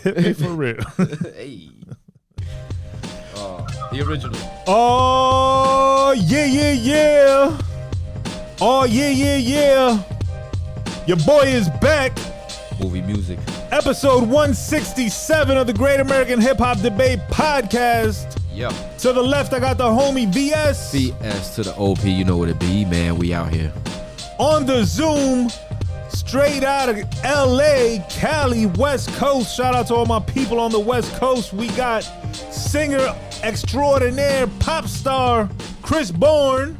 Hit me for real. Hey. The original. Oh, yeah. Oh, yeah. Your boy is back. Movie music. Episode 167 of the Great American Hip Hop Debate Podcast. Yep. To the left, I got the homie VS. VS to the OP, you know what it be, man. We out here. On the Zoom, straight out of LA, Cali, West Coast. Shout out to all my people on the West Coast. We got singer extraordinaire, pop star, Kris Bourne.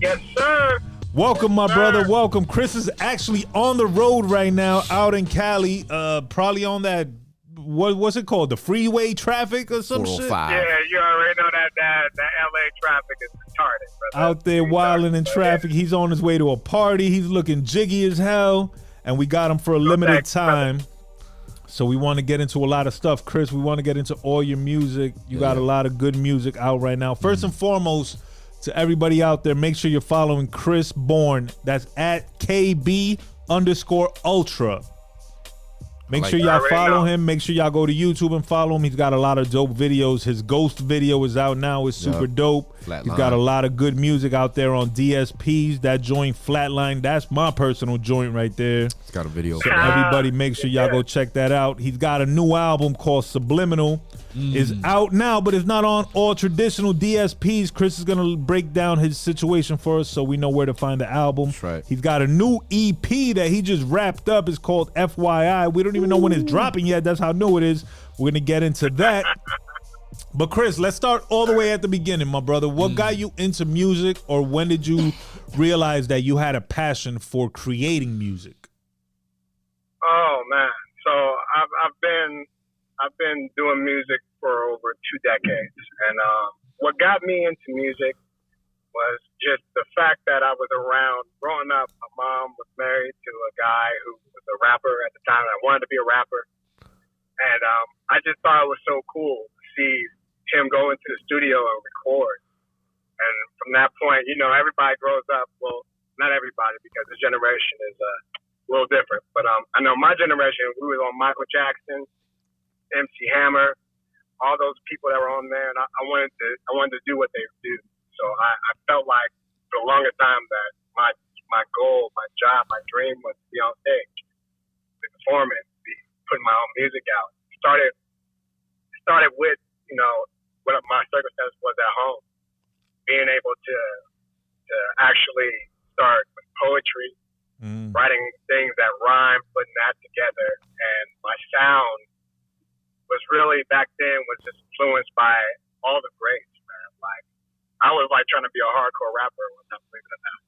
Yes, sir. Welcome, my brother. Welcome. Kris is actually on the road right now, out in Cali. Probably on that, what's it called? The freeway traffic or some shit? Yeah, you already know that LA traffic is retarded, brother. Out there wilding in traffic. He's on his way to a party. He's looking jiggy as hell, and we got him for a limited time. So we want to get into a lot of stuff, Kris. We want to get into all your music. You got a lot of good music out right now. First and foremost, to everybody out there, make sure you're following Kris Bourne. That's at KB_Ultra. Make sure y'all follow him. Make sure y'all go to YouTube and follow him. He's got a lot of dope videos. His Ghost video is out now. It's super dope. Flatline. He's got a lot of good music out there on DSPs. That joint Flatline, that's my personal joint right there. It's got a video. So everybody make sure y'all go check that out. He's got a new album called Subliminal. Is out now, but it's not on all traditional DSPs. Kris is going to break down his situation for us so we know where to find the album. That's right. He's got a new EP that he just wrapped up. It's called F.Y.I. We don't even know when it's dropping yet. That's how new it is. We're going to get into that. But Kris, let's start all the way at the beginning, my brother. What got you into music, or when did you realize that you had a passion for creating music? Oh man, so I've been doing music for over 2 decades, and what got me into music was just the fact that I was around. Growing up, my mom was married to a guy who was a rapper at the time, and I wanted to be a rapper, and I just thought it was so cool to see him go into the studio and record. And from that point, you know, everybody grows up. Well, not everybody, because this generation is a little different. But I know my generation, we was on Michael Jackson, MC Hammer, all those people that were on there, and I wanted to do what they do. So I felt like for the longest time that my goal, my job, my dream was to be on stage, be performing, be putting my own music out. Started with, you know, what my circumstance was at home, being able to actually start with poetry, writing things that rhyme, putting that together, and my sound was really back then was just influenced by all the greats, man. Like I was like trying to be a hardcore rapper when I believe it or not.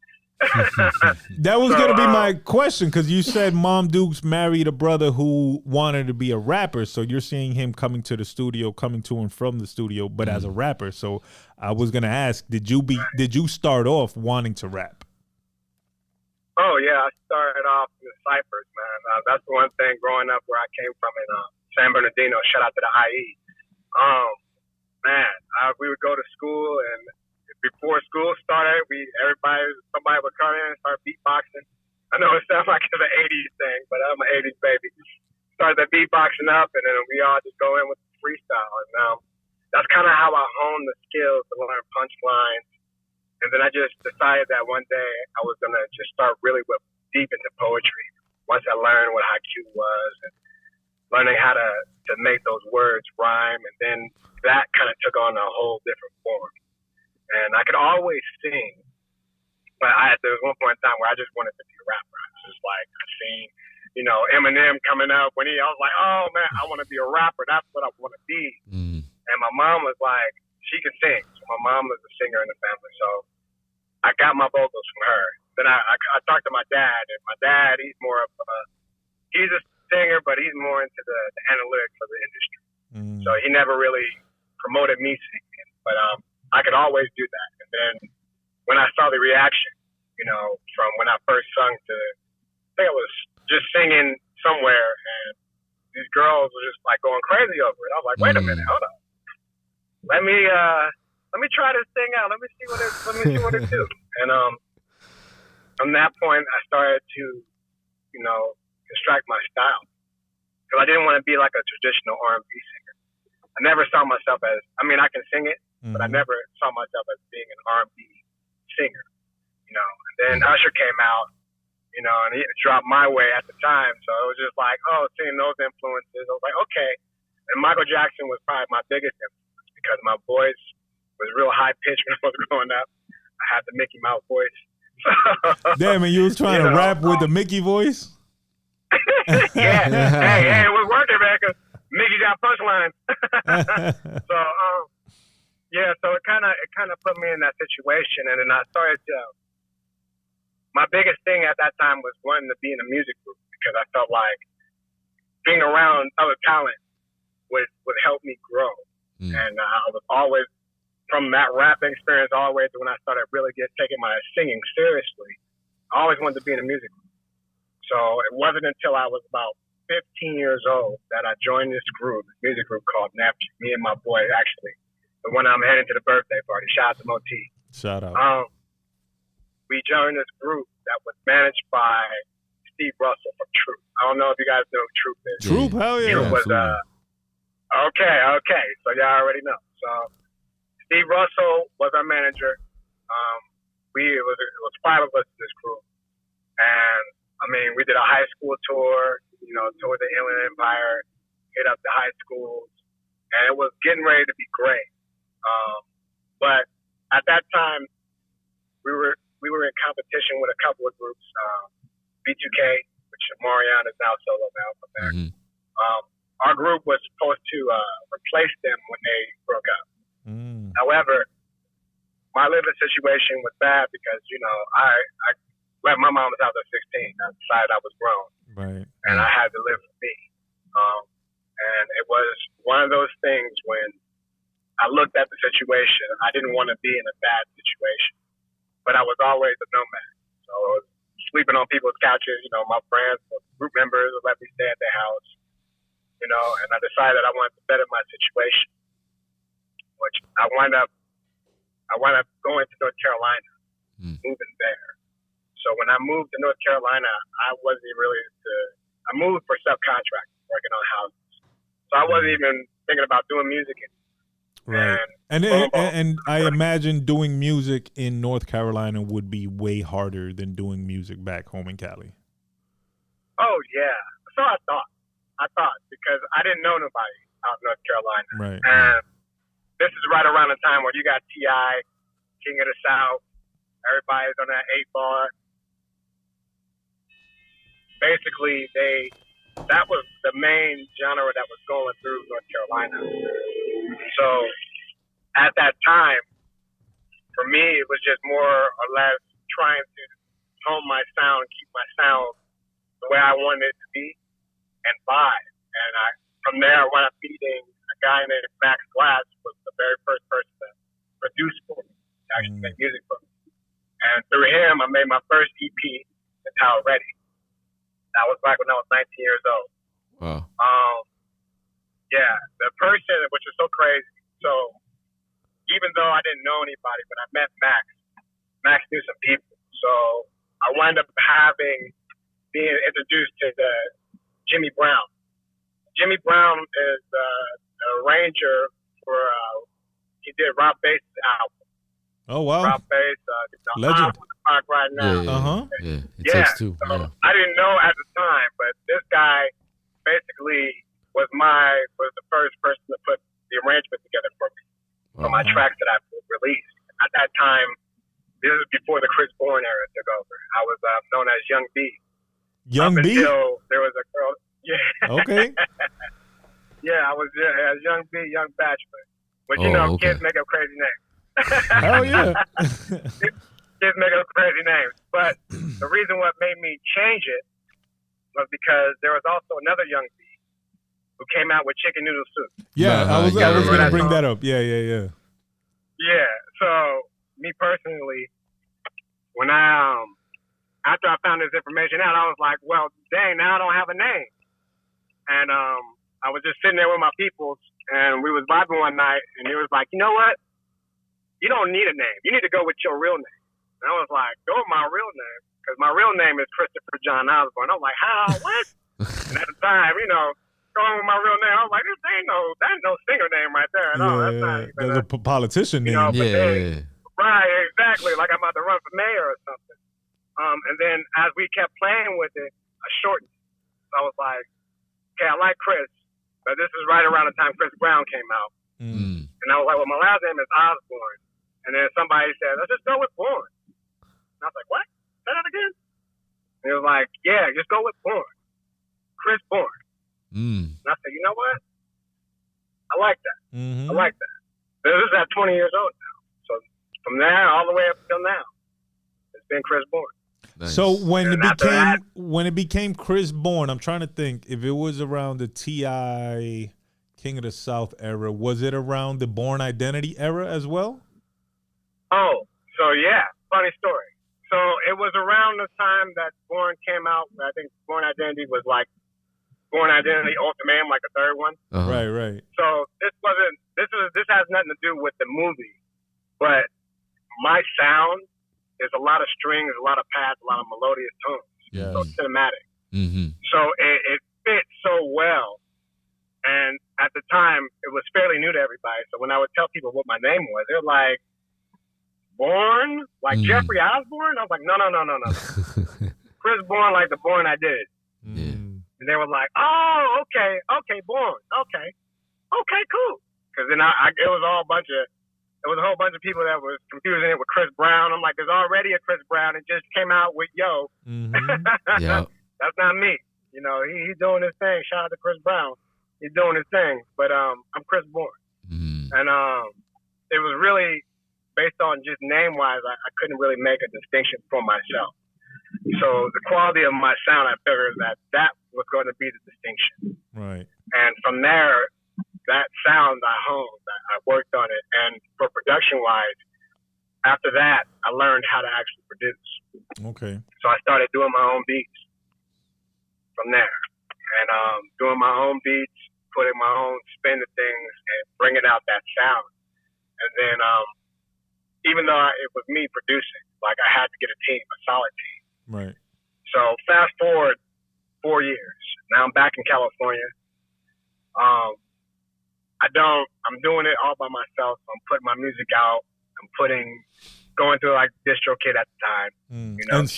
That was going to be my question, because you said Mom Dukes married a brother who wanted to be a rapper, so you're seeing him coming to the studio, coming to and from the studio, but as a rapper. So I was going to ask, did you start off wanting to rap? Oh yeah, I started off in the ciphers, man. That's the one thing growing up where I came from in San Bernardino. Shout out to the IE. We would go to school, and before school started, somebody would come in and start beatboxing. I know it sounds like it's an 80s thing, but I'm an 80s baby. Started the beatboxing up, and then we all just go in with the freestyle. And that's kind of how I honed the skills to learn punchlines. And then I just decided that one day I was going to just start really deep into poetry. Once I learned what haiku was and learning how to make those words rhyme, and then that kind of took on a whole different form. And I could always sing, but there was one point in time where I just wanted to be a rapper. I was just like, I seen, you know, Eminem coming up I was like, oh man, I want to be a rapper. That's what I want to be. And my mom was like, she can sing. So my mom was a singer in the family, so I got my vocals from her. Then I talked to my dad, and my dad, he's more of he's a singer, but he's more into the analytics of the industry. So he never really promoted me singing, but I could always do that. And then when I saw the reaction, you know, from when I first sung to, I think I was just singing somewhere, and these girls were just like going crazy over it. I was like, wait a minute, hold on. Let me try this thing out. Let me see what it do. And from that point, I started to, you know, construct my style. because I didn't want to be like a traditional R&B singer. I never saw myself as, I mean, I can sing it, but I never saw myself as being an R&B singer, you know. And then Usher came out, you know, and he dropped My Way at the time. So it was just like, oh, seeing those influences, I was like, okay. And Michael Jackson was probably my biggest influence because my voice was real high pitched when I was growing up. I had the Mickey Mouse voice. Damn, and you was trying to rap with the Mickey voice? Yeah. Hey, it was working, man, because Mickey got punchlines. So, yeah, so it kind of put me in that situation, and then I started to. My biggest thing at that time was wanting to be in a music group because I felt like being around other talent would help me grow, and I was always from that rapping experience all the way to when I started really taking my singing seriously. I always wanted to be in a music group. So it wasn't until I was about 15 years old that I joined this music group called Neptune. Me and my boy, actually, the one I'm heading to the birthday party. Shout out to Moti. Shout out. We joined this group that was managed by Steve Russell from Troop. I don't know if you guys know who Troop is. Troop, hell yeah. Troop was, okay. So y'all already know. So Steve Russell was our manager. It was 5 of us in this group, and I mean, we did a high school tour, you know, toured the Inland Empire, hit up the high schools, and it was getting ready to be great. But at that time, we were in competition with a couple of groups, B2K, which Marianne is now solo now from there. Our group was supposed to replace them when they broke up. However, my living situation was bad because, you know, I left my mom's house at 16. I decided I was grown. Right. And I had to live with me. And it was one of those things when I looked at the situation, I didn't want to be in a bad situation. But I was always a nomad. So I was sleeping on people's couches. You know, my friends, group members would let me stay at their house. You know, and I decided I wanted to better my situation, which I wound up going to North Carolina, moving there. So when I moved to North Carolina, I moved for subcontracting, working on houses. So I wasn't even thinking about doing music anymore. Right. And I imagine doing music in North Carolina would be way harder than doing music back home in Cali. Oh, yeah. So I thought, because I didn't know nobody out in North Carolina. Right. And this is right around the time where you got T.I., King of the South, everybody's on that 8-bar. Basically, that was the main genre that was going through North Carolina. So at that time, for me, it was just more or less trying to hone my sound, keep my sound the way I wanted it to be, and vibe. And from there, I wound up meeting a guy named Max Glass, was the very first person to produce for me, to actually make music for me. And through him, I made my first EP, That's How Ready. That was back when I was 19 years old. Wow. Yeah, the person, which is so crazy. So even though I didn't know anybody, when I met Max knew some people. So I wound up being introduced to the Jimmy Brown. Jimmy Brown is the arranger for, he did Rob Bass's album. Oh, wow. Rob Bass, Legend. Park right now. Yeah. It takes two. So Yeah. I didn't know at the time, but this guy basically was the first person to put the arrangement together for me for my tracks that I released. At that time, this was before the Kris Bourne era took over. I was known as Young B. Young B? Until there was a girl. Yeah. Okay. Yeah, I was Young B, Young Bachelor. But okay. kids make up crazy names. Hell yeah. Kids make up crazy names. But the reason what made me change it was because there was also another Young B who came out with Chicken Noodle Soup. Yeah, I was going to bring that up. Yeah. Yeah, so me personally, when after I found this information out, I was like, well, dang, now I don't have a name. And I was just sitting there with my peoples, and we was vibing one night, and he was like, you know what? You don't need a name. You need to go with your real name. And I was like, go with my real name, because my real name is Christopher John Osborne. I'm like, how? What? And at the time, going with my real name. I was like, that's no singer name right there. No, that's not even that's a politician name. Right, exactly. Like I'm about to run for mayor or something. And then as we kept playing with it, I shortened it. So I was like, okay, I like Kris, but this is right around the time Kris Brown came out. And I was like, well, my last name is Osborne. And then somebody said, let's just go with Bourne. And I was like, what? Say that again? And he was like, yeah, just go with Bourne. Kris Bourne. And I said, you know what? I like that. I like that. This is at 20 years old now. So from there all the way up till now, it's been Kris Bourne. Nice. So when it became Kris Bourne, I'm trying to think if it was around the T.I. King of the South era, was it around the Bourne Identity era as well? Oh, so yeah, funny story. So it was around the time that Bourne came out. I think Bourne Identity was like Bourne Identity Ultimatum, like the third one. Right. So this has nothing to do with the movie, but my sound is a lot of strings, a lot of pads, a lot of melodious tones. Yes. So cinematic. So it fits so well. And at the time, it was fairly new to everybody. So when I would tell people what my name was, they're like, Bourne? Like Jeffrey Osborne? I was like, no. Kris Bourne, like the Bourne I did. And they were like, oh, okay, Bourne. Okay, cool. Because then it was a whole bunch of people that was confusing it with Chris Brown. I'm like, there's already a Chris Brown. It just came out with Yo. That's not me. You know, he's doing his thing. Shout out to Chris Brown. He's doing his thing, but I'm Kris Bourne, and it was really based on just name-wise. I couldn't really make a distinction for myself. So the quality of my sound, I figured that was going to be the distinction. Right. And from there, that sound I honed. I worked on it, and for production-wise, after that, I learned how to actually produce. Okay. So I started doing my own beats from there. And doing my own beats, putting my own spin to things, and bringing out that sound. And then, even though it was me producing, like I had to get a team, a solid team. Right. So fast forward 4 years. Now I'm back in California. I'm doing it all by myself. I'm putting my music out. I'm going through like DistroKid at the time. You know, and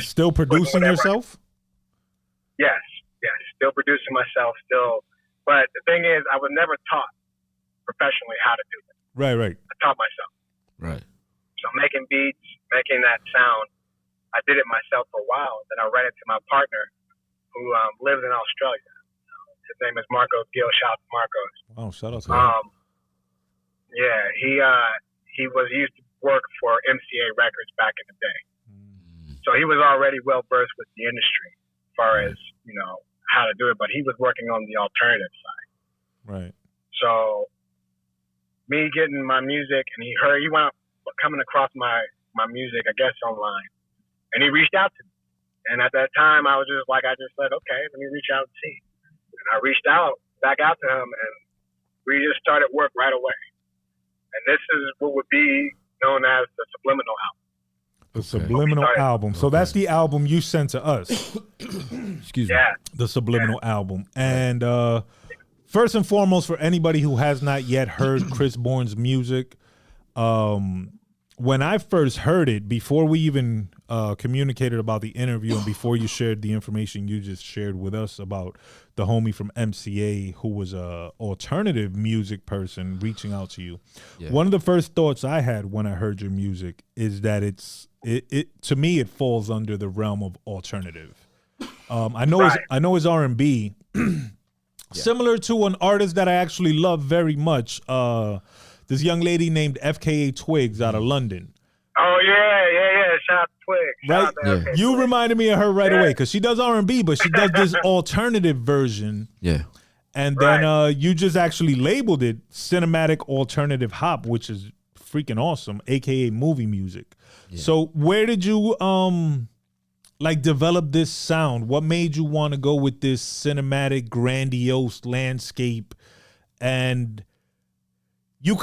still producing yourself? Yes, still producing myself, but the thing is, I was never taught professionally how to do it. Right. I taught myself. Right. So making beats, making that sound, I did it myself for a while. Then I ran into my partner who lives in Australia. His name is Marcos Gill. Shout out to Marcos. Oh, shout out to him. Yeah, he used to work for MCA Records back in the day. So he was already well versed with the industry as far as, you know, how to do it, but he was working on the alternative side. Right. So me getting my music, and he wound up coming across my music, I guess, online, and he reached out to me. And at that time, I just said, okay, let me reach out and see. And I reached back out to him, and we just started work right away. And this is what would be known as the Subliminal album. The Subliminal album. So that's the album you sent to us. Excuse me. Yeah. The Subliminal album. And first and foremost, for anybody who has not yet heard Kris Bourne's music, when I first heard it, before we even communicated about the interview and before you shared the information you just shared with us about the homie from MCA who was a alternative music person reaching out to you, one of the first thoughts I had when I heard your music is that it to me it falls under the realm of alternative. I know it's R&B, similar to an artist that I actually love very much. This young lady named F.K.A. Twigs out of London. Oh yeah. Shout out to Twigs. Right? You reminded me of her right away because she does R&B, but she does this alternative version. Yeah. And then you just actually labeled it cinematic alternative hop, which is freaking awesome, aka movie music. Yeah. So where did you develop this sound? What made you want to go with this cinematic, grandiose landscape? And you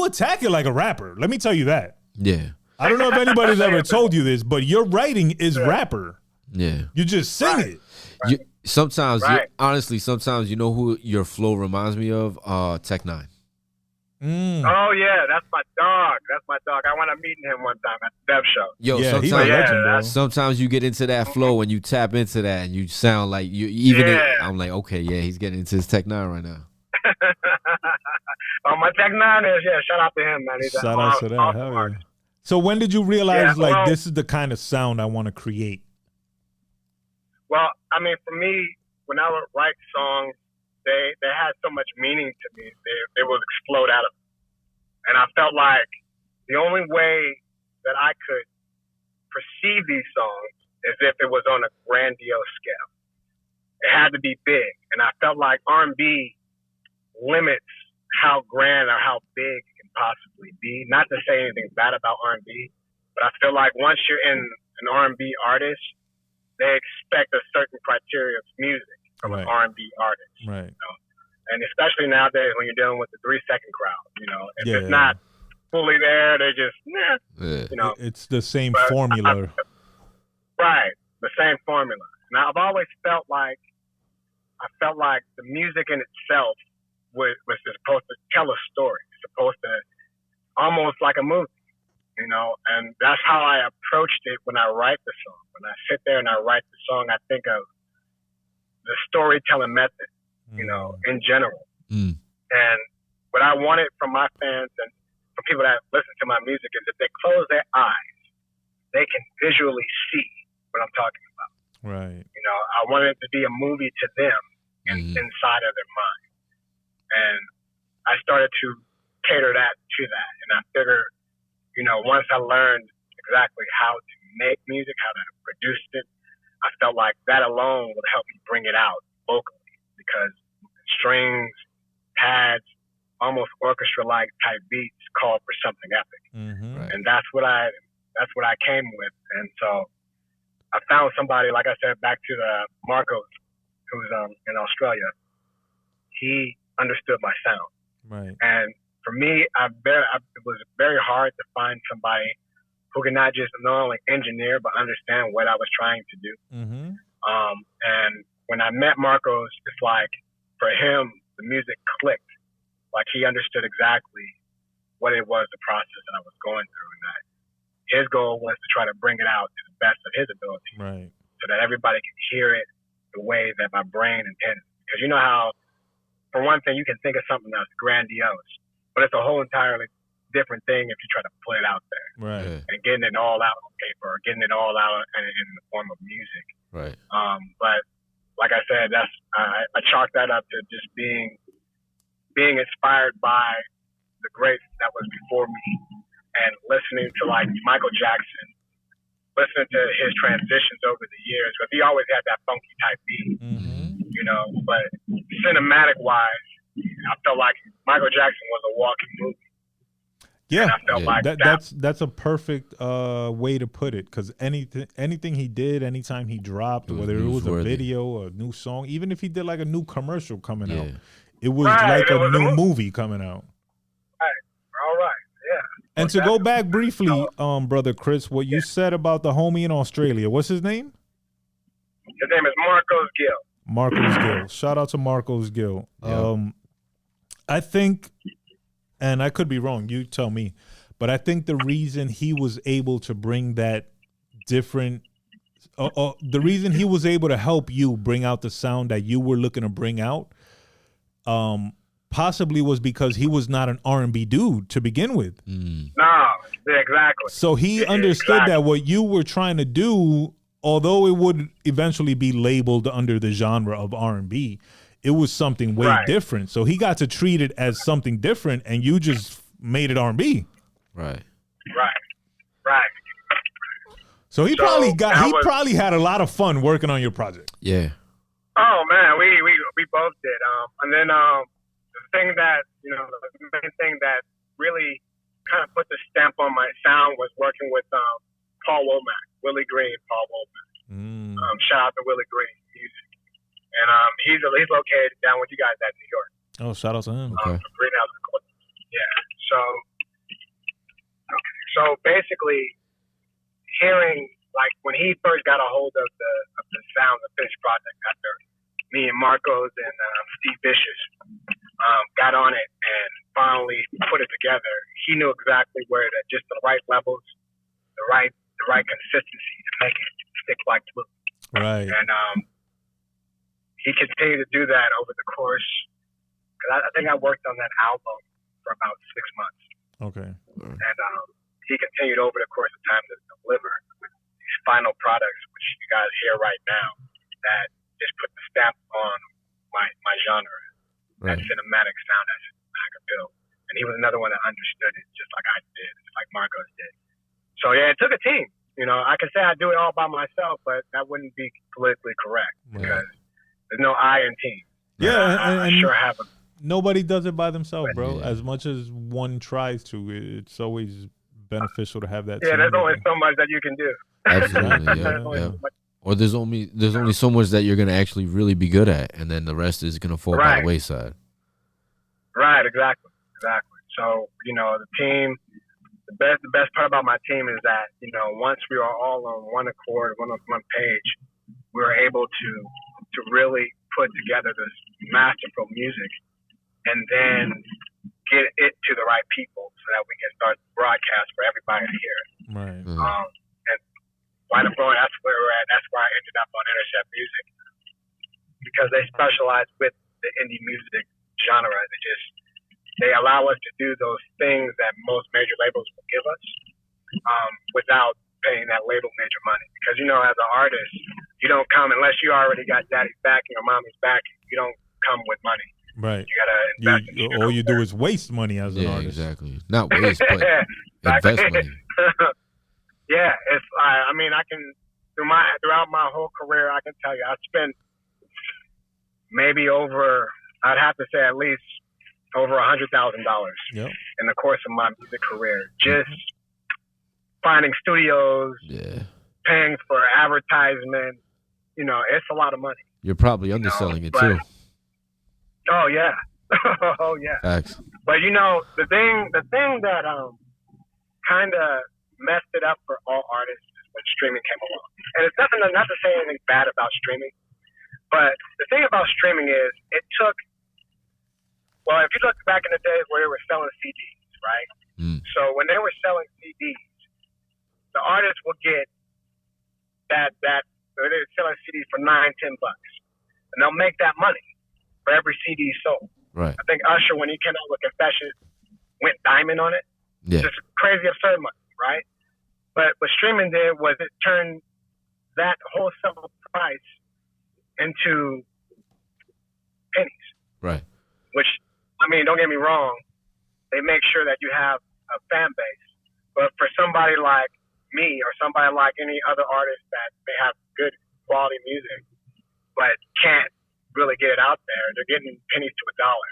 attack it like a rapper. Let me tell you that. Yeah. I don't know if anybody's ever told you this, but your writing is rapper. Yeah. You just sing it. Sometimes, Right. honestly, sometimes you know who your flow reminds me of? Tech Nine. Oh yeah, that's my dog. That's my dog. I went to meet him one time at the Dev Show. Yo, Yeah, sometimes, he's a legend, bro. sometimes you get into that flow and you tap into that and you sound like you I'm like, okay, yeah, he's getting into his Tech Nine right now. Oh, my Tech Nine is shout out to him, man. He's Shout out to that. awesome Hell yeah. artist. So when did you realize well, this is the kind of sound I want to create? Well, I mean, for me, when I would write songs, they had so much meaning to me. They would explode out of me. And I felt like the only way that I could perceive these songs is if it was on a grandiose scale. It had to be big. And I felt like R&B limits how grand or how big it can possibly be. Not to say anything bad about R&B, but I feel like once you're in an R&B artist, they expect a certain criteria of music from an R&B artist. Right. You know? And especially nowadays when you're dealing with the 3-second crowd, if it's not fully there, they just, It's the same formula. Right. The same formula. And I've always felt like, the music in itself was supposed to tell a story. It's supposed to, almost like a movie, and that's how I approached it when I write the song. When I sit there and I write the song, I think of the storytelling method, in general. And what I wanted from my fans and from people that listen to my music is if they close their eyes, they can visually see what I'm talking about. Right. I wanted it to be a movie to them inside of their mind. And I started to cater that to that. And I figured, once I learned exactly how to make music, how to produce it, I felt like that alone would help me bring it out locally, because strings, pads, almost orchestra-like type beats call for something epic. Right. And that's what I came with. And so I found somebody, like I said, back to the Marcos, who's in Australia. He understood my sound. Right. And for me, it was very hard to find somebody who could not just not only engineer but understand what I was trying to do. And when I met Marcos, it's like for him the music clicked. Like he understood exactly what it was, the process that I was going through, and that his goal was to try to bring it out to the best of his ability, Right. so that everybody can hear it the way that my brain intended. Because you know how, for one thing, you can think of something that's grandiose, but it's a whole entirely different thing if you try to put it out there. Right. And getting it all out on paper, or getting it all out in the form of music. Right. But like I said, I chalk that up to just being inspired by the greats that was before me, and listening to like Michael Jackson, listening to his transitions over the years, because he always had that funky type beat, but cinematic wise, I felt like Michael Jackson was a walking movie. Yeah, and I felt like that's a perfect way to put it, because anything he did, anytime he dropped, whether it was a video or a new song, even if he did like a new commercial coming out, it was like a new movie coming out. Right. All right. Yeah. And to go back briefly, brother Kris, what you said about the homie in Australia, what's his name? His name is Marcos Gill. Marcos Gill. Shout out to Marcos Gill. Yeah. I think, and I could be wrong, you tell me, but I think the reason he was able to bring that different, the reason he was able to help you bring out the sound that you were looking to bring out, possibly was because he was not an R&B dude to begin with. No, exactly. So he understood that what you were trying to do, although it would eventually be labeled under the genre of R&B, it was something way different. So he got to treat it as something different, and you just made it R&B. Right. So he probably had a lot of fun working on your project. Yeah. Oh man, we both did. And then the thing that the main thing that really kind of put the stamp on my sound was working with Paul Womack, Willie Green, Paul Womack. Shout out to Willie Green Music, and he's located down with you guys at New York. Oh, shout out to him. Okay. Greenhouse. Yeah. So basically, hearing like when he first got a hold of the sound of the finished project after me and Marcos and Steve Vicious got on it and finally put it together. He knew exactly where to just the right levels, the right consistency to make it stick like glue. Right. And he continued to do that over the course. Because I think I worked on that album for about 6 months. Okay. And he continued over the course of time to deliver these final products, which you guys hear right now, that just put the stamp on my genre, that cinematic sound, that cinematic appeal. And he was another one that understood it just like I did, just like Marcos did. So yeah, it took a team. You know, I can say I do it all by myself, but that wouldn't be politically correct because there's no I in team. Yeah, I sure have a. Nobody does it by themselves, bro. Yeah. As much as one tries to, it's always beneficial to have that. Yeah, there's only so much that you can do. Absolutely, yeah. Or there's only so much that you're gonna actually really be good at, and then the rest is gonna fall by the wayside. Right, exactly. So you know, the team. The best part about my team is that once we are all on one accord, on one page, we were able to really put together this masterful music, and then get it to the right people so that we can start broadcast for everybody to hear. Right. And White and Blowing, that's where we're at. That's where I ended up on Intercept Music because they specialize with the indie music genre. They allow us to do those things that most major labels will give us without paying that label major money. Because as an artist, you don't come unless you already got daddy's backing or mommy's backing. You don't come with money. Right. You gotta invest. All you do is waste money as an artist. Exactly. Not waste, but invest money. Yeah, it's. I mean, I can throughout my whole career, I can tell you, I spent maybe over. I'd have to say at least over $100,000 in the course of my music career, just finding studios, paying for advertisement. It's a lot of money. You're probably underselling it too. Oh yeah, oh yeah. Facts. But the thing that kind of messed it up for all artists is when streaming came along. And it's not to say anything bad about streaming, but the thing about streaming is it took. Well, if you look back in the days where they were selling CDs, right? So when they were selling CDs, the artists would get that they were selling CDs for $9-10, and they'll make that money for every CD sold. Right. I think Usher, when he came out with Confessions, went diamond on it. Yeah. Just crazy absurd money, right? But what streaming did was it turned that wholesale price into pennies. Right. Which, I mean, don't get me wrong, they make sure that you have a fan base. But for somebody like me or somebody like any other artist that they have good quality music but can't really get it out there, they're getting pennies to a dollar.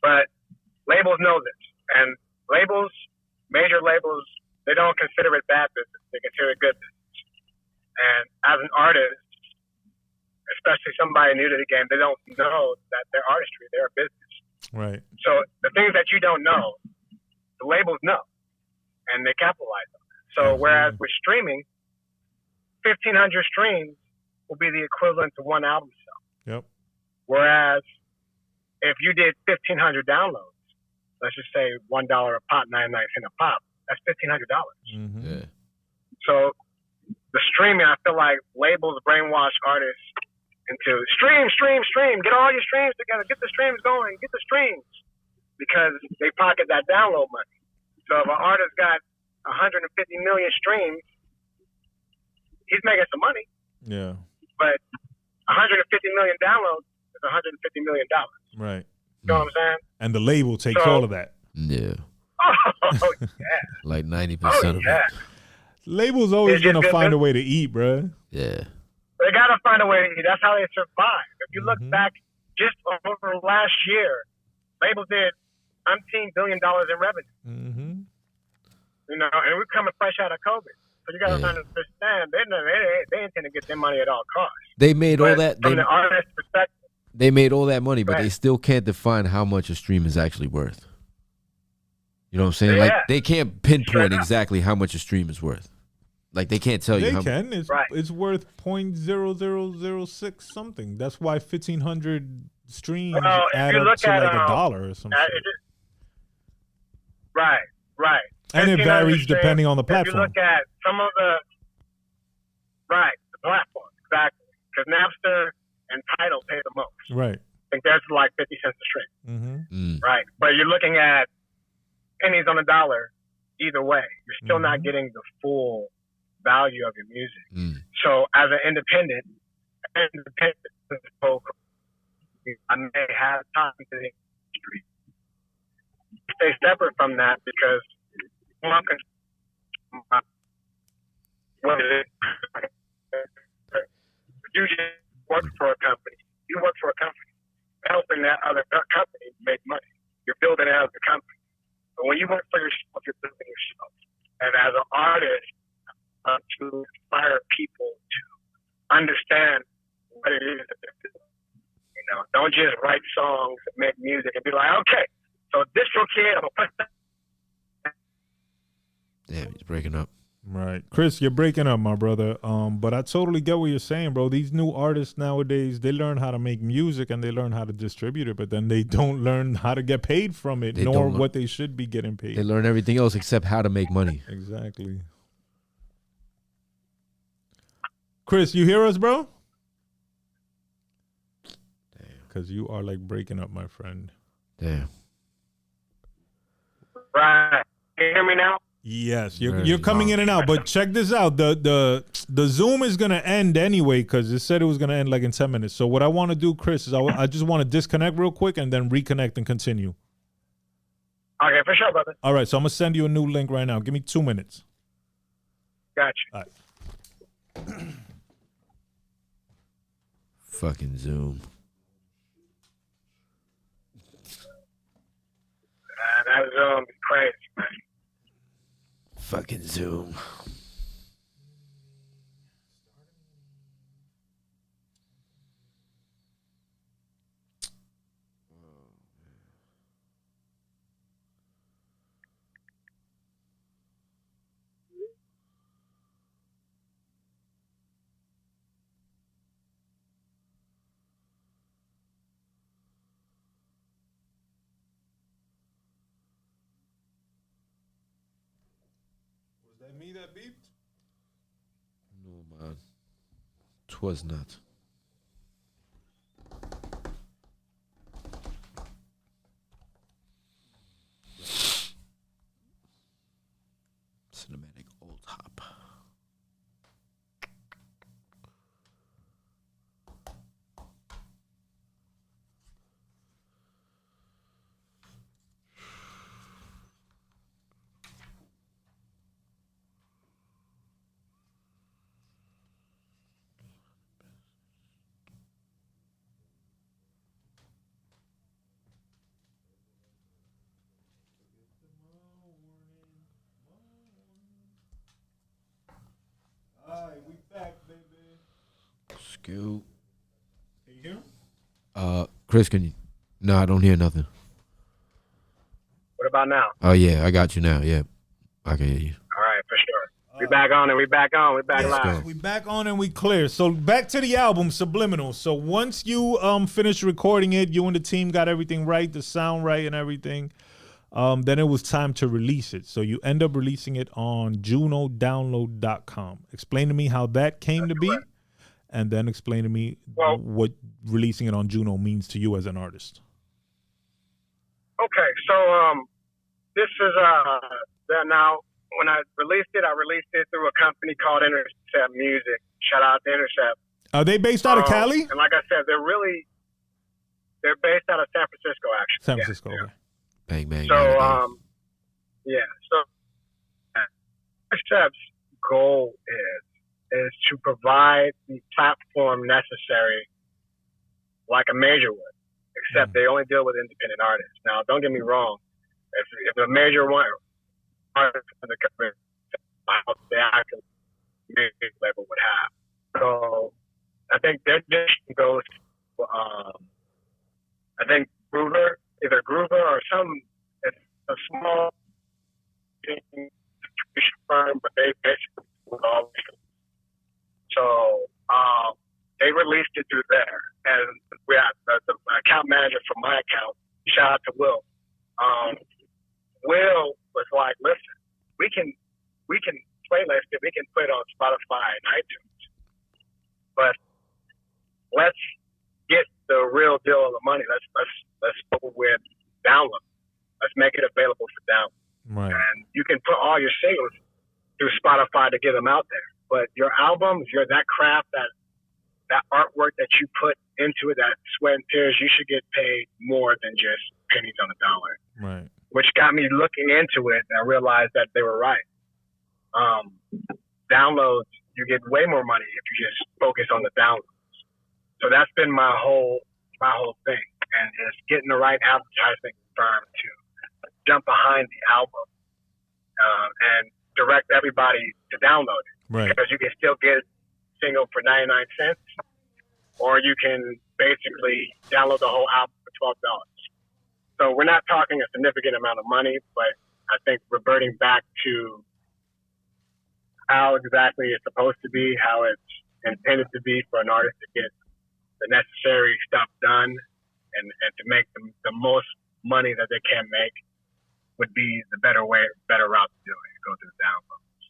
But labels know this. And labels, major labels, they don't consider it bad business. They consider it good business. And as an artist, especially somebody new to the game, they don't know that their artistry, they're a business. Right. So the things that you don't know, the labels know, and they capitalize on it. So whereas with streaming, 1,500 streams will be the equivalent to one album sale. Yep. Whereas if you did 1,500 downloads, let's just say $1 a pop, 99 cents a pop, that's $1,500. Yeah. So the streaming, I feel like labels brainwash artists into stream, get all your streams together, get the streams going, get the streams, because they pocket that download money. So if an artist got 150 million streams, he's making some money. Yeah. But 150 million downloads is $150 million. Right. You know what I'm saying? And the label takes all of that. Yeah. Oh yeah. Like 90% of it. Labels always gonna find a way to eat, bro. Yeah. They gotta find a way to eat. That's how they survive. If you look back just over last year, labels did $19 billion in revenue. And we're coming fresh out of COVID. So you gotta understand, they intend to get their money at all costs. They made all that from the artist perspective. They made all that money, but they still can't define how much a stream is actually worth. You know what I'm saying? Yeah. Like they can't pinpoint exactly how much a stream is worth. Like they can't tell you. They can. It's worth 0.0006 something. That's why 1,500 streams add up to like $1 or something. Right. And it varies depending on the platform. If you look at some of the platform, exactly. Because Napster and Tidal pay the most. Right. I think that's like 50 cents a stream. Mm-hmm. Right. But you're looking at pennies on a dollar either way. You're still not getting the full value of your music. So as an independent, I may have time to the industry. Stay separate from that because what is it? You just work for a company. You work for a company, helping that other company make money. You're building out the company. But when you work for yourself, you're building yourself. And as an artist, to inspire people to understand what it is that they're doing. You know, don't just write songs and make music and be like, okay, so this kid, I'm gonna put that. Damn, he's breaking up. Right. Kris, you're breaking up, my brother. But I totally get what you're saying, bro. These new artists nowadays, they learn how to make music and they learn how to distribute it, but then they don't learn how to get paid from it, nor what they should be getting paid. They learn everything else except how to make money. Exactly. Kris, you hear us, bro? Damn. Because you are like breaking up, my friend. Damn. Right. Can you hear me now? Yes, you're coming in and out, but check this out. The Zoom is gonna end anyway because it said it was gonna end like in 10 minutes. So what I want to do, Kris, is I just want to disconnect real quick and then reconnect and continue. Okay, for sure, brother. All right, so I'm gonna send you a new link right now. Give me 2 minutes. Gotcha. All right. Fucking Zoom. That Zoom is crazy, man. Fucking Zoom. Was that me that beeped? No, man. 'Twas not. Cinematic old hop. Alright, we back, baby. Scoot. Can you hear him? Kris, can you? No, I don't hear nothing. What about now? Oh yeah, I got you now. Yeah, I can hear you. All right, for sure. We back on and we back on. We back live. We back on and we clear. So back to the album, Subliminal. So once you finished recording it, you and the team got everything right, the sound right and everything. Then it was time to release it. So you end up releasing it on junodownload.com. Explain to me how that came to be, and then explain to me what releasing it on Juno means to you as an artist. Okay, so this is now when I released it through a company called Intercept Music. Shout out to Intercept. Are they based out of Cali? And like I said, they're based out of San Francisco, actually. San Francisco. Yeah. Okay. Bang bang. So so Intercept's goal is to provide the platform necessary, like a major would, except they only deal with independent artists. Now, don't get me wrong. If a major one artist in the company, the actual music label would have. So I think their mission goes to, I think either Groover or it's a small distribution firm, but they basically So they released it through there, and we had the account manager for my account. Shout out to Will. Will was like, "Listen, we can playlist it. We can put it on Spotify and iTunes, but let's get the real deal of the money. Let's go with download. Let's make it available for download. Right. And you can put all your singles through Spotify to get them out there. But your albums, that craft, that artwork that you put into it, that sweat and tears, you should get paid more than just pennies on a dollar." Right. Which got me looking into it, and I realized that they were right. Downloads, you get way more money if you just focus on the downloads. So that's been my whole thing, and it's getting the right advertising firm to jump behind the album and direct everybody to download it. Right. Because you can still get a single for 99 cents, or you can basically download the whole album for $12. So we're not talking a significant amount of money, but I think reverting back to how exactly it's supposed to be, how it's intended to be for an artist to get the necessary stuff done and to make the most money that they can make would be the better route to do it, go through the downloads.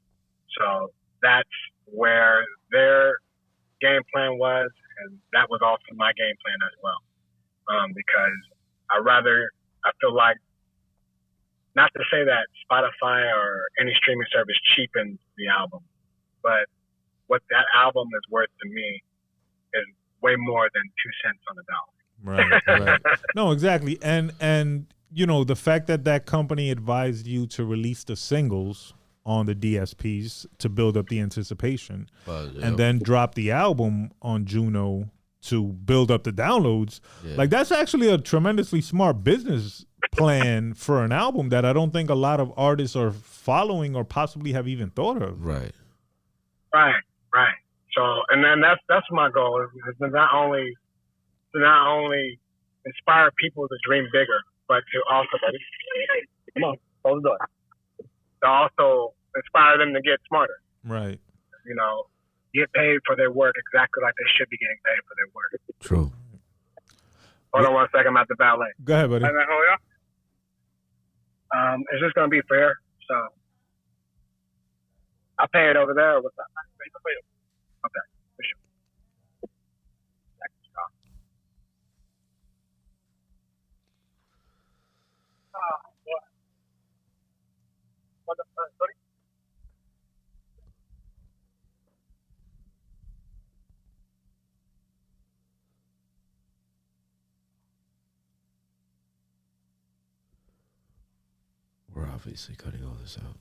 So that's where their game plan was, and that was also my game plan as well. Because I feel like, not to say that Spotify or any streaming service cheapens the album, but what that album is worth to me is way more than 2 cents on the dollar. Right. No, exactly. And you know, the fact that company advised you to release the singles on the DSPs to build up the anticipation, and then drop the album on Juno to build up the downloads. Yeah. Like, that's actually a tremendously smart business plan for an album that I don't think a lot of artists are following or possibly have even thought of. Right. So, and then that's my goal, is to not only inspire people to dream bigger, but to also, come on, close the door. To also inspire them to get smarter. Right. You know, get paid for their work exactly like they should be getting paid for their work. True. Hold on 1 second, I'm at the ballet. Go ahead, buddy. It's just gonna be fair, so I'll pay it over there. Or what's up? Okay, for sure. Sorry? We're obviously cutting all this out.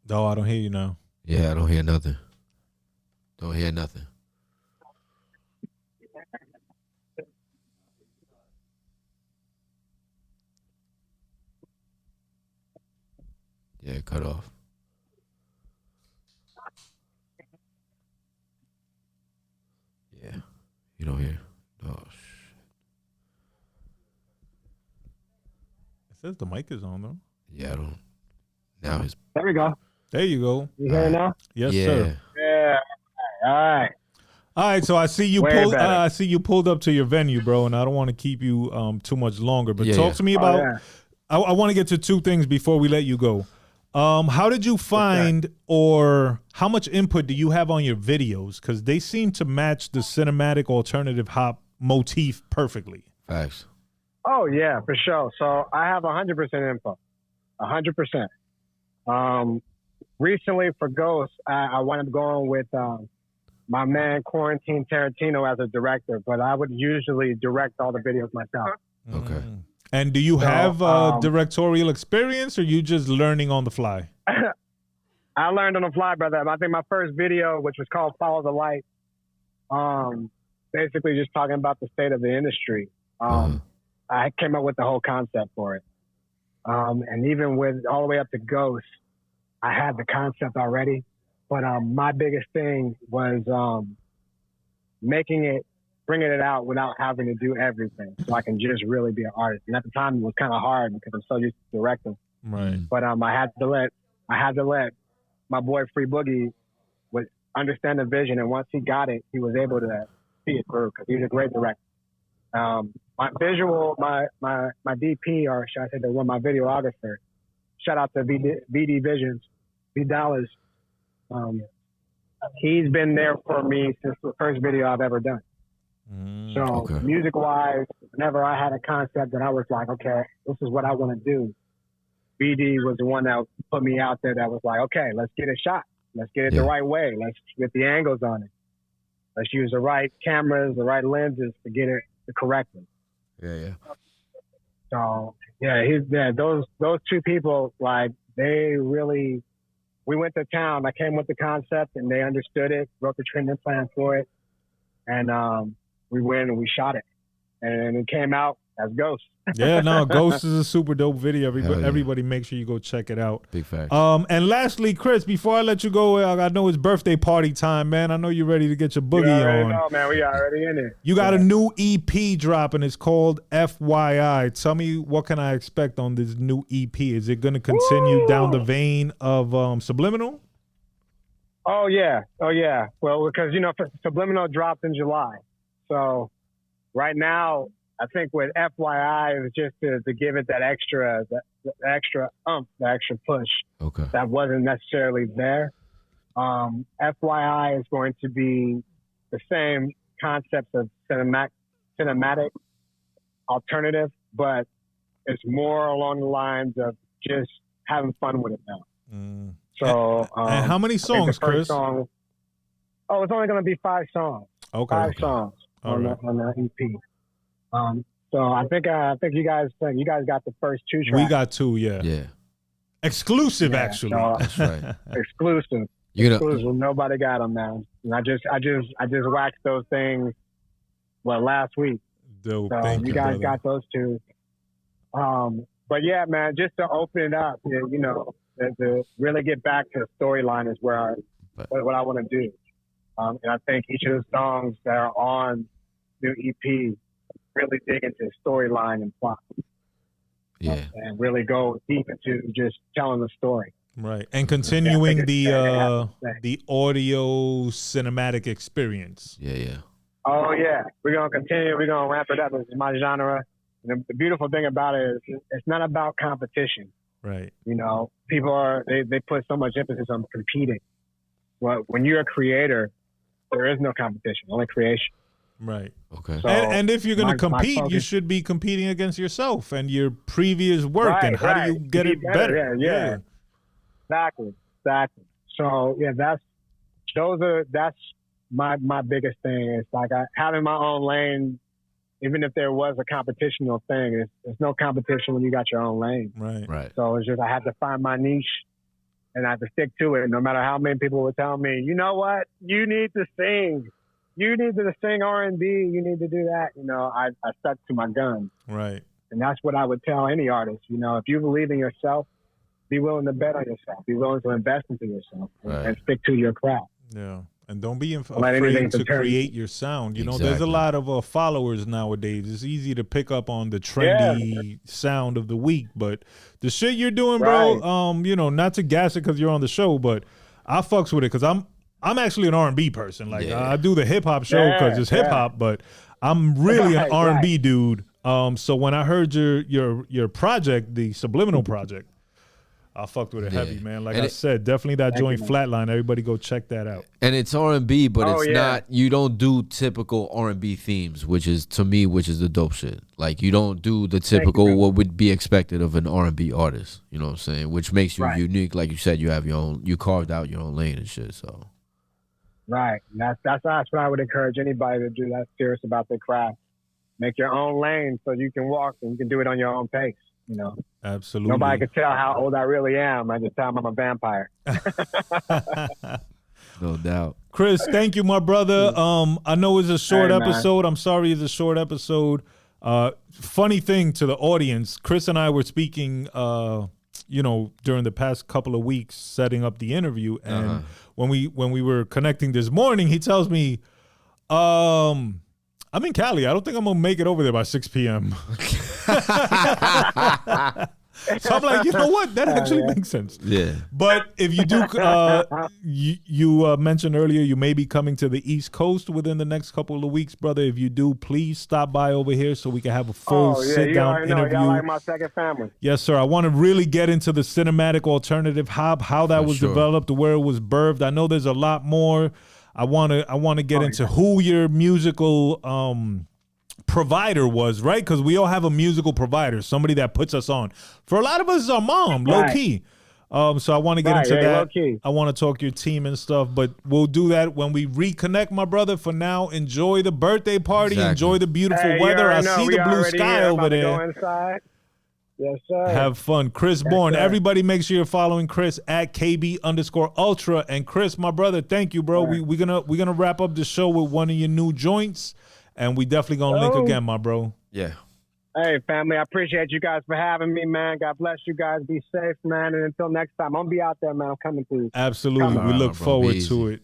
No, I don't hear you now. Yeah, I don't hear nothing. Don't hear nothing. Yeah, cut off. Yeah, you don't hear. Oh, shit. It says the mic is on, though. Yeah, I don't. Now it's. There we go. There you go. You hear it now? Yes, yeah. sir. Yeah. All right. All right, so I see you pulled up to your venue, bro, and I don't want to keep you too much longer. But talk to me about. I want to get to two things before we let you go. How did you find, or how much input do you have on your videos? Because they seem to match the cinematic alternative hop motif perfectly. Facts. Oh yeah, for sure. So I have 100% info, 100%. Recently for Ghost, I wound up going with my man Quarantine Tarantino as a director, but I would usually direct all the videos myself. Okay. And do you have directorial experience, or you just learning on the fly? I learned on the fly, brother. I think my first video, which was called Follow the Light, basically just talking about the state of the industry. I came up with the whole concept for it. And even with all the way up to Ghost, I had the concept already. But my biggest thing was bringing it out without having to do everything, so I can just really be an artist. And at the time, it was kind of hard because I'm so used to directing. Right. But I had to let my boy Free Boogie would understand the vision, and once he got it, he was able to see it through because he's a great director. My visual, my DP, or should I say my videographer, shout out to VD Visions, V Dollars. He's been there for me since the first video I've ever done. So music-wise, whenever I had a concept that I was like, okay, this is what I want to do, BD was the one that put me out there that was like, okay, let's get a shot. Let's get it the right way. Let's get the angles on it. Let's use the right cameras, the right lenses to get it correctly. Yeah. So, those two people, like, they really, we went to town. I came with the concept and they understood it, wrote the treatment plan for it. And we went and we shot it. And it came out as Ghost. Yeah, no, Ghost is a super dope video. Everybody make sure you go check it out. Big facts. And lastly, Kris, before I let you go, I know it's birthday party time, man. I know you're ready to get your boogie on. No, man, we already in it. You got a new EP dropping. It's called F.Y.I. Tell me, what can I expect on this new EP? Is it going to continue down the vein of Subliminal? Oh, yeah. Well, because, Subliminal dropped in July. So right now, I think with F.Y.I, it was just to give it that extra, the extra push. Okay. That wasn't necessarily there. F.Y.I is going to be the same concept of cinematic alternative, but it's more along the lines of just having fun with it now. So, and how many songs, Kris? It's only going to be 5 songs. Okay. 5 songs on the EP. So I think you guys got the first 2 tracks. We got 2, yeah. Exclusive, actually. So, that's right. Exclusive. Exclusive. Nobody got them, man. And I just waxed those things. Last week. Dope. So Thank you guys got those 2. But yeah, man, just to open it up, to really get back to the storyline is what I want to do. And I think each of the songs that are on new EP really dig into storyline and plot. Yeah. And really go deep into just telling the story. Right. And continuing the audio cinematic experience. Yeah. Oh, yeah. We're going to continue. We're going to ramp it up. This is my genre. And the beautiful thing about it is it's not about competition. Right. People they put so much emphasis on competing. Well, when you're a creator, there is no competition, only creation. Right. Okay. So and if you're going to compete, you should be competing against yourself and your previous work. Right, and how do you get it better? Yeah. Exactly. So that's my biggest thing. It's like having my own lane. Even if there was a competitional thing, there's no competition when you got your own lane. Right. So it's just I had to find my niche, and I had to stick to it. No matter how many people would tell me, you know what, you need to sing. You need to sing R&B. You need to do that. I stuck to my guns. Right. And that's what I would tell any artist. If you believe in yourself, be willing to bet on yourself. Be willing to invest into yourself and stick to your craft. Yeah. And don't be afraid to create your sound. There's a lot of followers nowadays. It's easy to pick up on the trendy sound of the week. But the shit you're doing, bro, not to gas it because you're on the show, but I fucks with it because I'm actually an R&B person. Like I do the hip hop show because it's hip hop, but I'm really an R&B dude. So when I heard your project, the Subliminal project, I fucked with it heavy, man. Like I said, definitely that joint Flatline. Everybody go check that out. And it's R&B, but it's not. You don't do typical R&B themes, which is the dope shit. Like you don't do the typical what would be expected of an R&B artist. You know what I'm saying? Which makes you unique. Like you said, you have your own. You carved out your own lane and shit. So. Right. That's what I would encourage anybody to do. That's serious about their craft. Make your own lane so you can walk and you can do it on your own pace. You know, absolutely. Nobody can tell how old I really am. I just tell them I'm a vampire. No doubt. Kris, thank you, my brother. I know it's a short episode. I'm sorry it's a short episode. Funny thing to the audience, Kris and I were speaking, during the past couple of weeks, setting up the interview, and when we were connecting this morning, he tells me, I'm in Cali. I don't think I'm gonna make it over there by 6 p.m. So I'm like, you know what? That actually makes sense. Yeah. But if you do, you mentioned earlier you may be coming to the East Coast within the next couple of weeks, brother. If you do, please stop by over here so we can have a full sit-down interview. Y'all like my second family. Yes, sir. I want to really get into the cinematic alternative hop, how that was developed, where it was birthed. I know there's a lot more. I want to get into who your musical provider was, right? Because we all have a musical provider, somebody that puts us on. For a lot of us, it's our mom, low key. So I want to get into that. I want to talk your team and stuff, but we'll do that when we reconnect, my brother. For now, enjoy the birthday party. Exactly. Enjoy the beautiful weather. I see the blue sky over there. Go inside. Yes, sir. Have fun. Kris Bourne. Everybody make sure you're following Kris at KB_Ultra. And Kris, my brother, thank you, bro. We're gonna wrap up the show with one of your new joints. And we definitely gonna link again, my bro. Yeah. Hey, family, I appreciate you guys for having me, man. God bless you guys. Be safe, man. And until next time, I'm gonna be out there, man. I'm coming through. Absolutely. We look forward to it.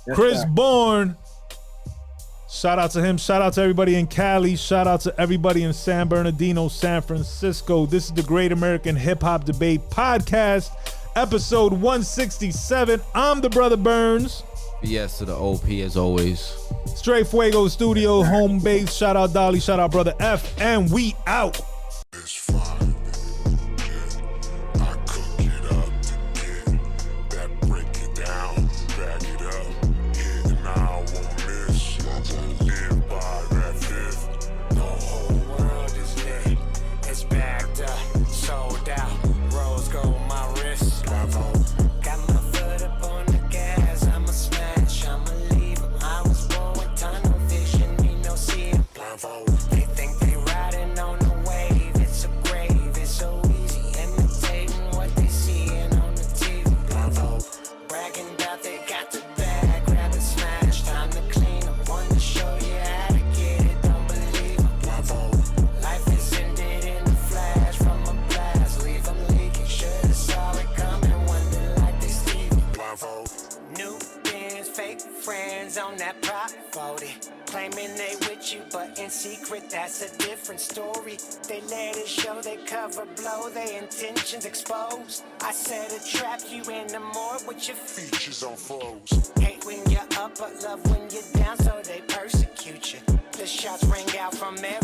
Yes, Kris Bourne. Shout out to him. Shout out to everybody in Cali. Shout out to everybody in San Bernardino, San Francisco. This is the Great American Hip Hop Debate Podcast, episode 167. I'm the Brother Burnz. BS to the OP as always. Straight Fuego Studio, home base. Shout out Dolly, shout out Brother F, and we out. It's fine. I cook it up to get that, break it down, back it up. Hit and I won't miss. Live by that fifth. The whole world is lit. It's backed up, sold out. Rose gold my wrist. Bravo. Got my foot up on the gas. I'ma smash, I'ma leave 'em. I was born with tunnel vision, ain't no seeing. Bravo. They think they riding on the wave. It's a grave, it's so easy imitating what they seeing on the TV. Bravo. Bragging about they got the bag, grab and smash. Time to clean up, want to show you how to get it. Don't believe it. Bravo. Life is ended in a flash from a blast. Leave 'em leaking, should've saw it coming. Wonder like they Stevie. Bravo. New friends, fake friends on that prop photo. Claiming they with you, but in secret, that's a different story. They let it show, they cover blow, their intentions exposed. I said to trap you in the more with your features on froze. Hate when you're up, but love when you're down, so they persecute you. The shots ring out from everywhere.